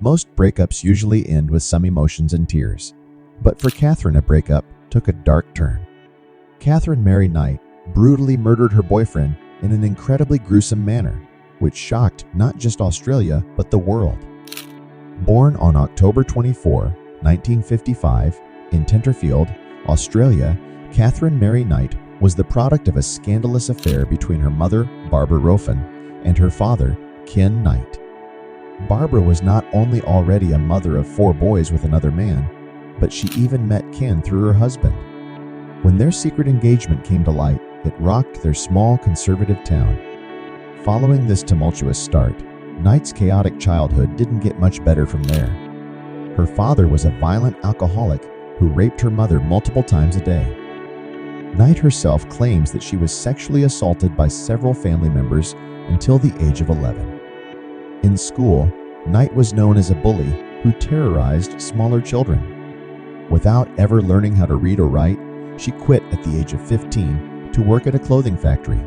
Most breakups usually end with some emotions and tears, but for Katherine, a breakup took a dark turn. Katherine Mary Knight brutally murdered her boyfriend in an incredibly gruesome manner, which shocked not just Australia but the world. Born on October 24, 1955, in Tenterfield, Australia, Katherine Mary Knight was the product of a scandalous affair between her mother, Barbara Rofen, and her father, Ken Knight. Barbara was not only already a mother of 4 boys with another man, but she even met Ken through her husband. When their secret engagement came to light, it rocked their small conservative town. Following this tumultuous start, Knight's chaotic childhood didn't get much better from there. Her father was a violent alcoholic who raped her mother multiple times a day. Knight herself claims that she was sexually assaulted by several family members until the age of 11. In school, Knight was known as a bully who terrorized smaller children. Without ever learning how to read or write, she quit at the age of 15 to work at a clothing factory.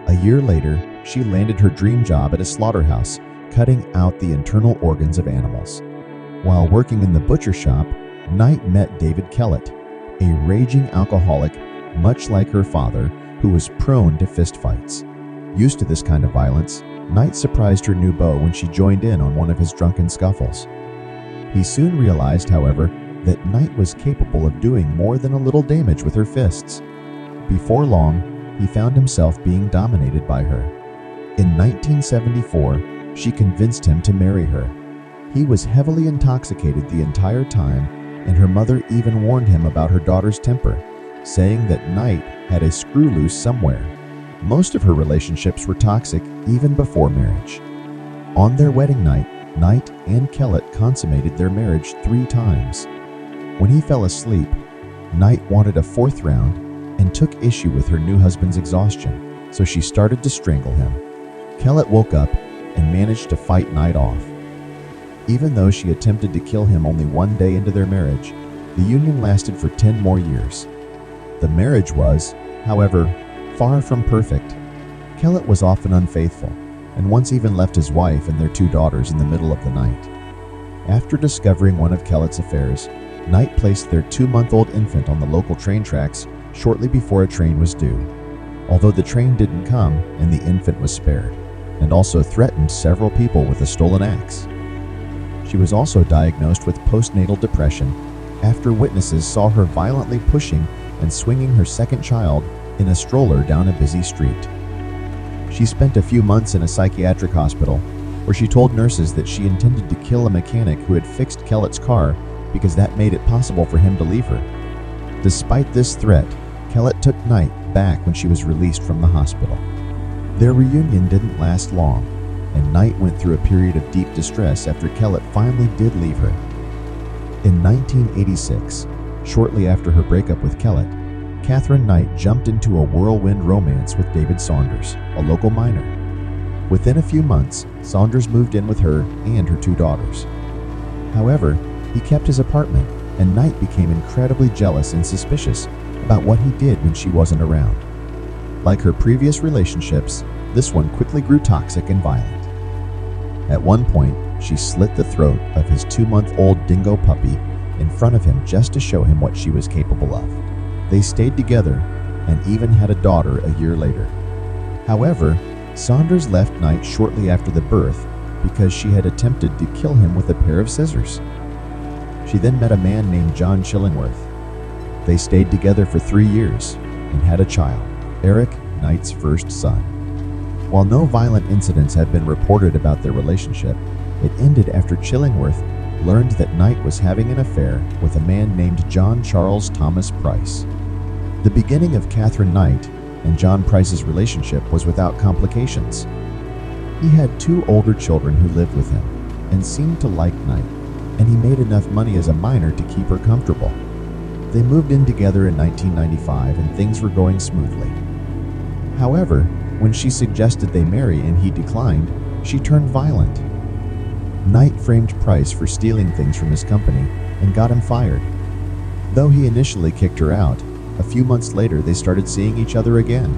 A year later, she landed her dream job at a slaughterhouse, cutting out the internal organs of animals. While working in the butcher shop, Knight met David Kellett, a raging alcoholic much like her father, who was prone to fistfights. Used to this kind of violence, Knight surprised her new beau when she joined in on one of his drunken scuffles. He soon realized, however, that Knight was capable of doing more than a little damage with her fists. Before long, he found himself being dominated by her. In 1974, she convinced him to marry her. He was heavily intoxicated the entire time, and her mother even warned him about her daughter's temper, saying that Knight had a screw loose somewhere. Most of her relationships were toxic even before marriage. On their wedding night, Knight and Kellett consummated their marriage 3 times. When he fell asleep, Knight wanted a 4th round and took issue with her new husband's exhaustion, so she started to strangle him. Kellett woke up and managed to fight Knight off. Even though she attempted to kill him only 1 day into their marriage, the union lasted for 10 more years. The marriage was, however, far from perfect. Kellett was often unfaithful, and once even left his wife and their 2 daughters in the middle of the night. After discovering one of Kellett's affairs, Knight placed their 2-month-old infant on the local train tracks shortly before a train was due, although the train didn't come and the infant was spared, and also threatened several people with a stolen axe. She was also diagnosed with postnatal depression after witnesses saw her violently pushing and swinging her 2nd child in a stroller down a busy street. She spent a few months in a psychiatric hospital where she told nurses that she intended to kill a mechanic who had fixed Kellett's car because that made it possible for him to leave her. Despite this threat, Kellett took Knight back when she was released from the hospital. Their reunion didn't last long, and Knight went through a period of deep distress after Kellett finally did leave her. In 1986, shortly after her breakup with Kellett, Katherine Knight jumped into a whirlwind romance with David Saunders, a local miner. Within a few months, Saunders moved in with her and her 2 daughters. However, he kept his apartment, and Knight became incredibly jealous and suspicious about what he did when she wasn't around. Like her previous relationships, this one quickly grew toxic and violent. At one point, she slit the throat of his 2-month-old dingo puppy in front of him just to show him what she was capable of. They stayed together and even had a daughter a year later. However, Saunders left Knight shortly after the birth because she had attempted to kill him with a pair of scissors. She then met a man named John Chillingworth. They stayed together for 3 years and had a child, Eric, Knight's first son. While no violent incidents have been reported about their relationship, it ended after Chillingworth learned that Knight was having an affair with a man named John Charles Thomas Price. The beginning of Katherine Knight and John Price's relationship was without complications. He had 2 older children who lived with him and seemed to like Knight, and he made enough money as a miner to keep her comfortable. They moved in together in 1995 and things were going smoothly. However, when she suggested they marry and he declined, she turned violent. Knight framed Price for stealing things from his company and got him fired. Though he initially kicked her out, a few months later they started seeing each other again.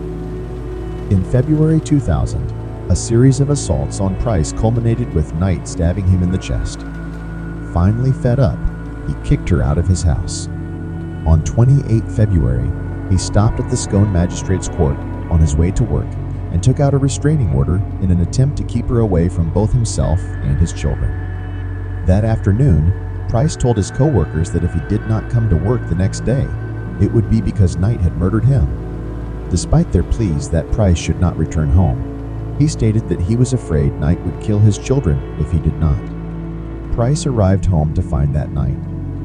In February 2000, A series of assaults on Price culminated with Knight stabbing him in the chest. Finally fed up, he kicked her out of his house. On 28 February, he stopped at the Scone Magistrates Court on his way to work and took out a restraining order in an attempt to keep her away from both himself and his children. That afternoon, Price told his co-workers that if he did not come to work the next day, it would be because Knight had murdered him. Despite their pleas that Price should not return home, he stated that he was afraid Knight would kill his children if he did not. Price arrived home to find that Knight,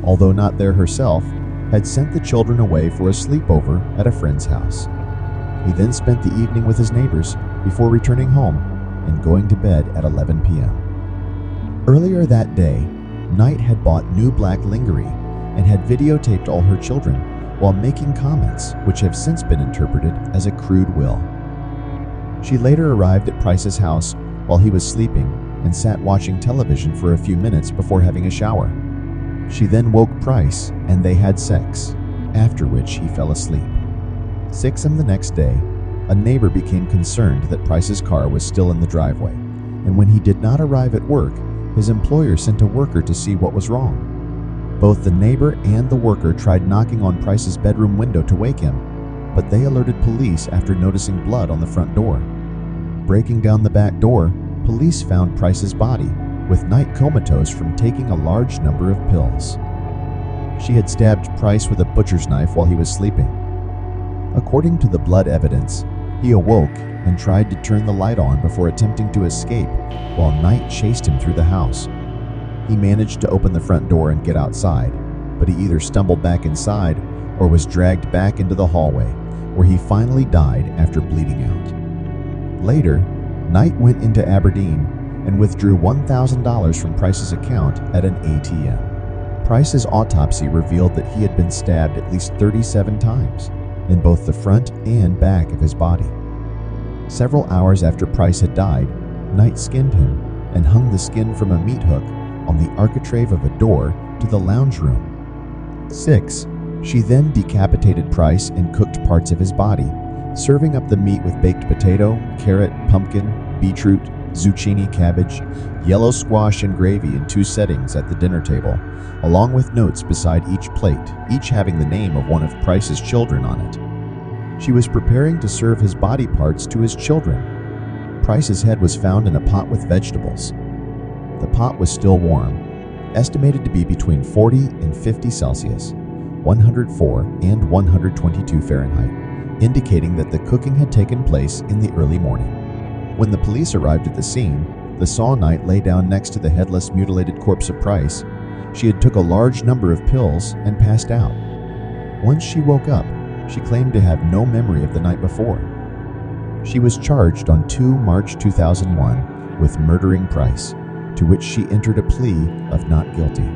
although not there herself, had sent the children away for a sleepover at a friend's house. He then spent the evening with his neighbors before returning home and going to bed at 11 p.m. Earlier that day, Knight had bought new black lingerie and had videotaped all her children while making comments which have since been interpreted as a crude will. She later arrived at Price's house while he was sleeping and sat watching television for a few minutes before having a shower. She then woke Price and they had sex, after which he fell asleep. 6 a.m. the next day, a neighbor became concerned that Price's car was still in the driveway, and when he did not arrive at work, his employer sent a worker to see what was wrong. Both the neighbor and the worker tried knocking on Price's bedroom window to wake him, but they alerted police after noticing blood on the front door. Breaking down the back door, police found Price's body, with Knight comatose from taking a large number of pills. She had stabbed Price with a butcher's knife while he was sleeping. According to the blood evidence, he awoke and tried to turn the light on before attempting to escape while Knight chased him through the house. He managed to open the front door and get outside, but he either stumbled back inside or was dragged back into the hallway, where he finally died after bleeding out. Later, Knight went into Aberdeen and withdrew $1,000 from Price's account at an ATM. Price's autopsy revealed that he had been stabbed at least 37 times, in both the front and back of his body. Several hours after Price had died, Knight skinned him and hung the skin from a meat hook on the architrave of a door to the lounge room. 6. She then decapitated Price and cooked parts of his body, serving up the meat with baked potato, carrot, pumpkin, beetroot, zucchini, cabbage, yellow squash, and gravy in 2 settings at the dinner table, along with notes beside each plate, each having the name of one of Price's children on it. She was preparing to serve his body parts to his children. Price's head was found in a pot with vegetables. The pot was still warm, estimated to be between 40 and 50 Celsius, 104 and 122 Fahrenheit, indicating that the cooking had taken place in the early morning. When the police arrived at the scene, the Saw Knight lay down next to the headless, mutilated corpse of Price. She had took a large number of pills and passed out. Once she woke up, she claimed to have no memory of the night before. She was charged on 2 March 2001 with murdering Price, to which she entered a plea of not guilty.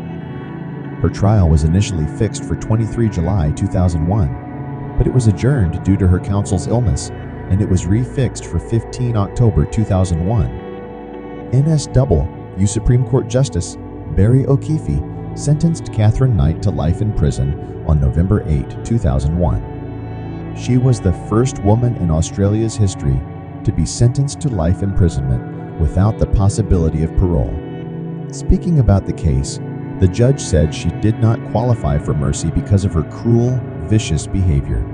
Her trial was initially fixed for 23 July 2001, but it was adjourned due to her counsel's illness, and it was refixed for 15 October 2001. NSW Supreme Court Justice Barry O'Keefe sentenced Katherine Knight to life in prison on November 8, 2001. She was the first woman in Australia's history to be sentenced to life imprisonment without the possibility of parole. Speaking about the case, the judge said she did not qualify for mercy because of her cruel, vicious behavior.